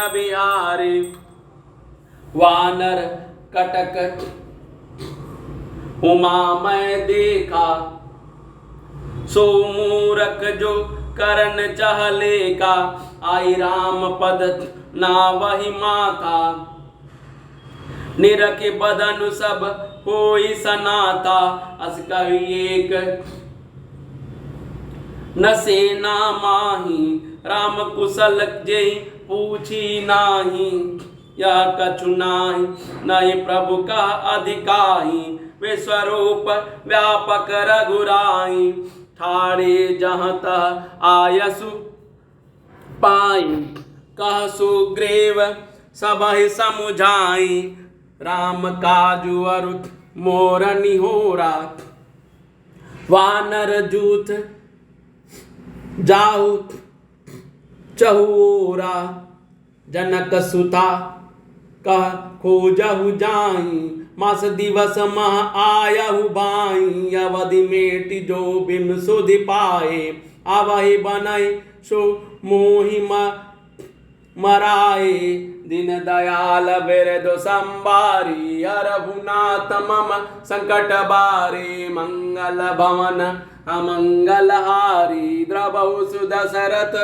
बिहारी। वानर कटक उमा मैं देखा, सो मूरख जो करन चहले का। आई राम पद ना वही माता, निरख बदनु सब होई सनाता। अस कवि एक न सेना माही, राम कुशल जय पूछी नाही। यह कछु नाही नहीं प्रभु का अधिकाही, विश्वरूप व्यापक रघुराई। ठाड़े जहाँ तह आयसु पाई, कह सुग्रीव सबहि समुझाई। राम काजु अरु मोर निहोरा, वानर जूथ जाहु चहुओरा। जनक सुता कह खोजहु जाई, मास दिवस मह आयहु बाई। अवधि मेटि जो बिन सुधि पाए, आवहि बनई सो मोहि मराए। दिन दयाल बिरधु संबारी, रघुनाथ मम संकट बारे। मंगल भवन अमंगल हारी, द्रवहु सुदशरथ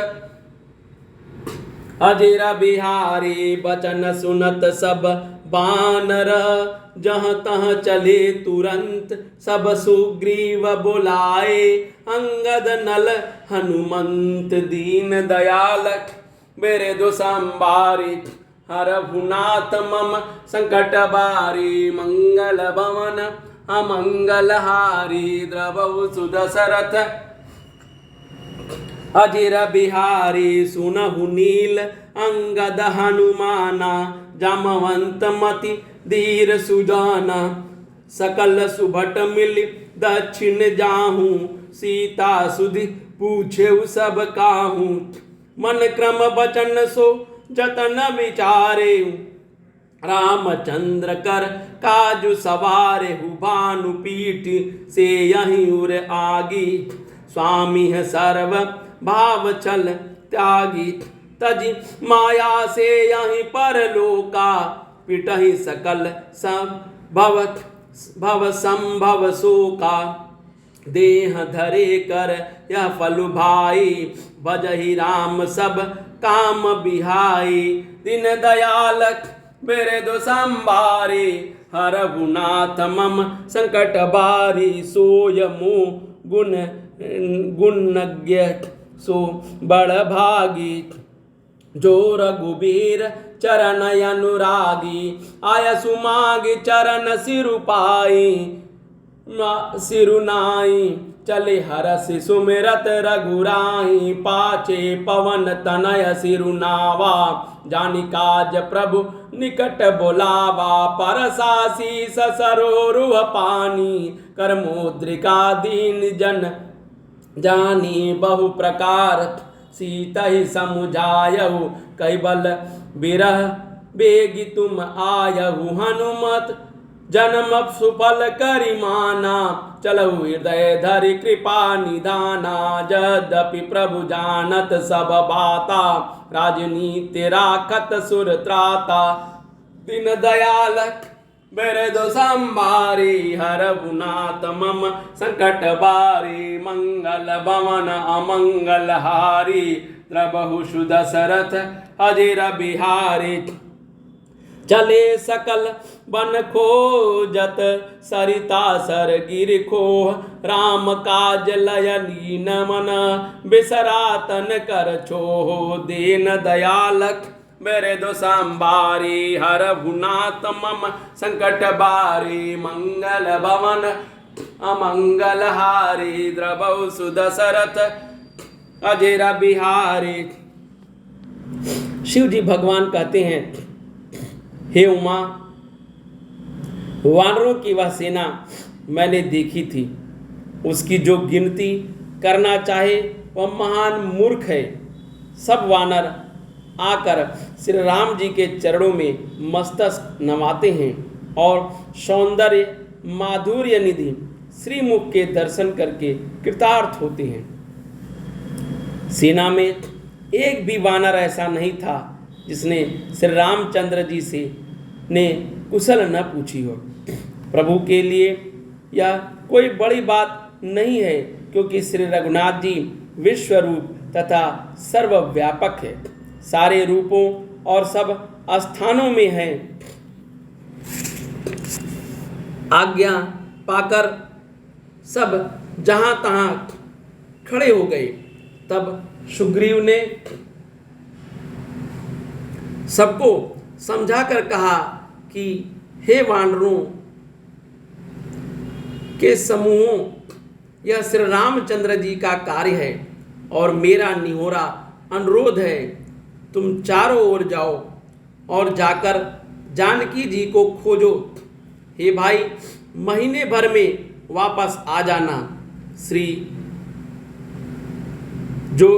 अजिर बिहारी। बचन सुनत सब बानर, जहाँ तहाँ चले तुरंत सब सुग्रीव बुलाए। अंगद नल हनुमंत दीन दयाल, बिरधु संबारी। रघुनाथ मम संकट बारी, मंगल भवन अमंगल हारी। द्रवहु सुदशरथ अजिर बिहारी। सुनहु नील अंगद हनुमाना, जामवंत मति धीर सुजाना। सकल सुभट मिल दक्षिण जाहू, सीता सुधि पूछे सब काहू। मन क्रम बचन सो जतन विचारे, रामचंद्र कर काजु सवारे। भानु पीठ से यहीं उर आगी, स्वामी है सर्व भाव छल त्यागी। तजी माया से यहीं पर लोका, पिटहि सकल सब भव संभव शोका। देह धरे कर यह फलु भाई, भजहि राम सब काम बिहाई। दिन दयाल बिरधु संबारी, रघुनाथ मम संकट बारी। सोय मोह गुणज्ञ सो बड़ भागी, जो रघुबीर चरण अनुरागी। आयसु माग चरण सिरु पाई, सिरुनाई। चले हरस सुमिरत रघुराई, पाछे पवन तनय सिरुनावा। जानि काज प्रभु निकट बोलावा, परसासी सरोरुह पानी। कर मुद्रिका दीन जन जानी, बहु प्रकार सीतहि समुझायहु। कैबल बिरह बेगी तुम आयहु, हनुमत जन्म सुफल करिमाना। चलहु हृदय धरि कृपा निधाना, यद्यपि प्रभु जानत सब बाता। राजनीति राखत सुर त्राता, दिन दयाल बिरधु संबारी। रघुनाथ मम संकट बारी, मंगल भवन अमंगल हारी। द्रवहु सुदशरथ अजिर बिहारी। चले सकल बन खोजत, सरिता सर गिर खोह। राम काज लय लीन मन, बिसरातन कर छोह। दीन दयालक बिरधु संबारी, रघुनाथ मम संकट बारी। मंगल भवन अमंगल हारी, द्रवहु सुदशरथ अजिर बिहारी। शिव जी भगवान कहते हैं, हे उमा, वानरों की वह सेना मैंने देखी थी, उसकी जो गिनती करना चाहे वह महान मूर्ख है। सब वानर आकर श्री राम जी के चरणों में मस्तक नवाते हैं और सौंदर्य माधुर्य निधि श्रीमुख के दर्शन करके कृतार्थ होते हैं। सेना में एक भी वानर ऐसा नहीं था जिसने श्री रामचंद्र जी से ने कुशल न पूछी हो। प्रभु के लिए यह कोई बड़ी बात नहीं है, क्योंकि श्री रघुनाथ जी विश्व रूप तथा सर्वव्यापक है, सारे रूपों और सब स्थानों में हैं। आज्ञा पाकर सब जहां तहां खड़े हो गए। तब सुग्रीव ने सबको समझाकर कहा कि हे वानरों के समूहों, यह श्री रामचंद्र जी का कार्य है और मेरा निहोरा अनुरोध है, तुम चारों ओर जाओ और जाकर जानकी जी को खोजो। हे भाई, महीने भर में वापस आ जाना। श्री जो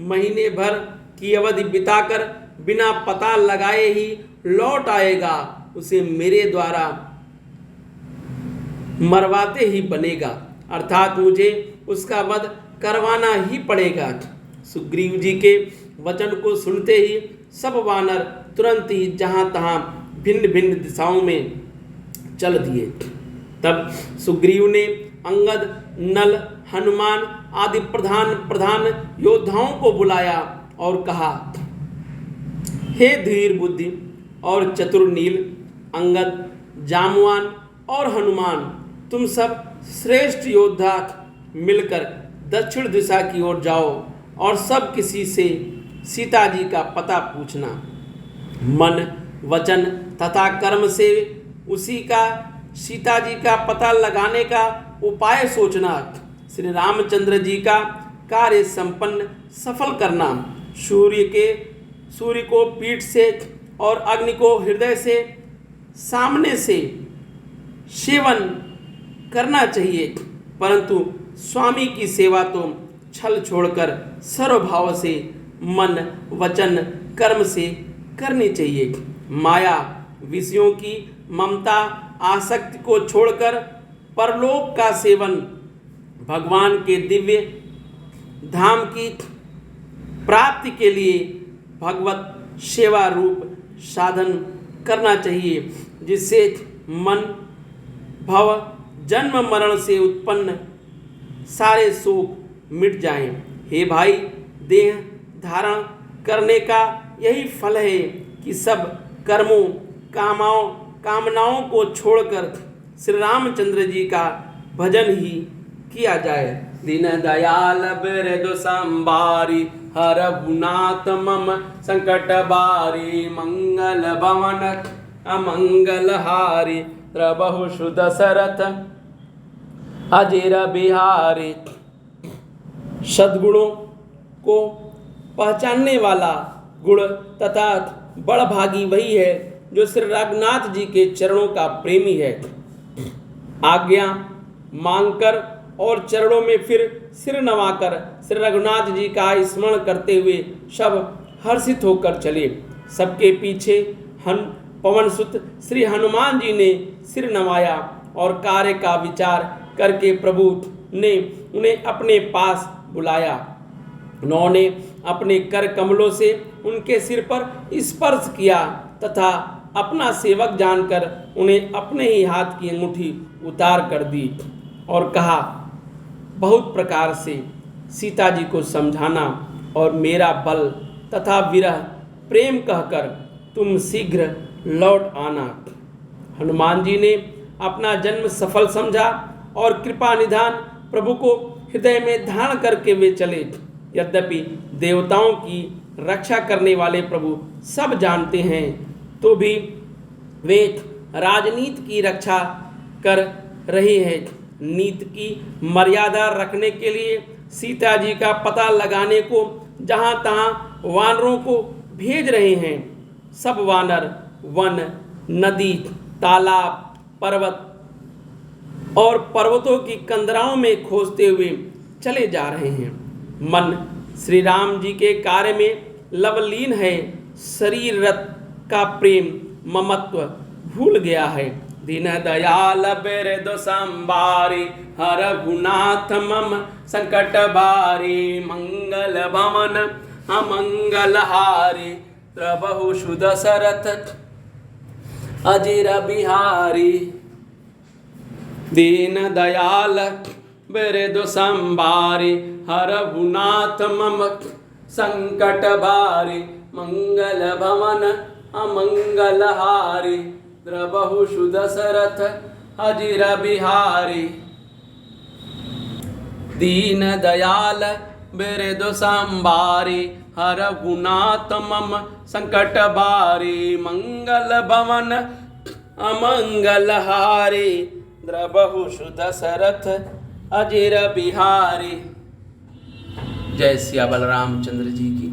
महीने भर की अवधि बिताकर बिना पता लगाए ही लौट आएगा, उसे मेरे द्वारा मरवाते ही बनेगा, अर्थात मुझे उसका वध करवाना ही पड़ेगा। सुग्रीव जी के वचन को सुनते ही सब वानर तुरंत ही जहां तहां भिन्न भिन्न दिशाओं में चल दिए। तब सुग्रीव ने अंगद, नल, हनुमान आदि प्रधान योद्धाओं को बुलाया और कहा, हे धीर बुद्धि और चतुर नील, अंगद, जामवान और हनुमान, तुम सब श्रेष्ठ योद्धा मिलकर दक्षिण दिशा की ओर जाओ और सब किसी से सीता जी का पता पूछना। मन, वचन तथा कर्म से उसी का सीता जी का पता लगाने का उपाय सोचना। श्री रामचंद्र जी का कार्य संपन्न सफल करना। सूर्य को पीठ से और अग्नि को हृदय से सामने से सेवन करना चाहिए, परंतु स्वामी की सेवा तो छल छोड़कर सर्वभाव से मन, वचन, कर्म से करनी चाहिए। माया, विषयों की ममता, आसक्ति को छोड़कर परलोक का सेवन, भगवान के दिव्य धाम की प्राप्ति के लिए भगवत सेवा रूप साधन करना चाहिए, जिससे मन, भव, जन्म मरण से उत्पन्न सारे शोक मिट जाएं। हे भाई, देह धारण करने का यही फल है कि सब कर्मों, कामनाओं को छोड़कर श्री रामचंद्र जी का भजन ही किया जाए। दीन दयाल बिरदु संबारी, हर गुनाथ मम संकट बारी, मंगल भवन अमंगल हारी, प्रभु सुदशरथ अजीर बिहारी। सद्गुणों को पहचानने वाला गुण तथा बड़भागी वही है जो श्री रघुनाथ जी के चरणों का प्रेमी है। आज्ञा मांगकर और चरणों में फिर सिर नवाकर श्री रघुनाथ जी का स्मरण करते हुए सब हर्षित होकर चले। सबके पीछे पवन सुत श्री हनुमान जी ने सिर नवाया और कार्य का विचार करके प्रभु ने उन्हें अपने पास बुलाया। उन्होंने अपने कर कमलों से उनके सिर पर स्पर्श किया तथा अपना सेवक जानकर उन्हें अपने ही हाथ की अंगूठी उतार कर दी और कहा, बहुत प्रकार से सीता जी को समझाना और मेरा बल तथा विरह प्रेम कहकर तुम शीघ्र लौट आना। हनुमान जी ने अपना जन्म सफल समझा और कृपा निधान प्रभु को हृदय में धारण करके वे चले। यद्यपि देवताओं की रक्षा करने वाले प्रभु सब जानते हैं, तो भी वे राजनीति की रक्षा कर रहे हैं। नीति की मर्यादा रखने के लिए सीता जी का पता लगाने को जहाँ तहाँ वानरों को भेज रहे हैं। सब वानर वन, नदी, तालाब, पर्वत और पर्वतों की कंदराओं में खोजते हुए चले जा रहे हैं। मन श्री राम जी के कार्य में लवलीन है, शरीर रत का प्रेम ममत्व भूल गया है। दीन दयाल बिरदु संबारी, हर गुनाथ मम संकट बारी, मंगल भवन अमंगल हारी, प्रभु सुदशरथ अजिर बिहारी दीन दयाल बिरदु संभारी हरहु नाथ मम संकट भारी मंगल भवन अमंगल हारी द्रबहु सुदशरथ अजिर बिहारी दीन दयाल बिरदु संभारी हरहु नाथ मम संकट भारी मंगल भवन अमंगल हारी द्रबहु सुदशरथ अजिर बिहारी। जय सिया बलरामचंद्र जी की,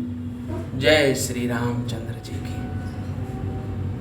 जय श्री रामचंद्र जी की।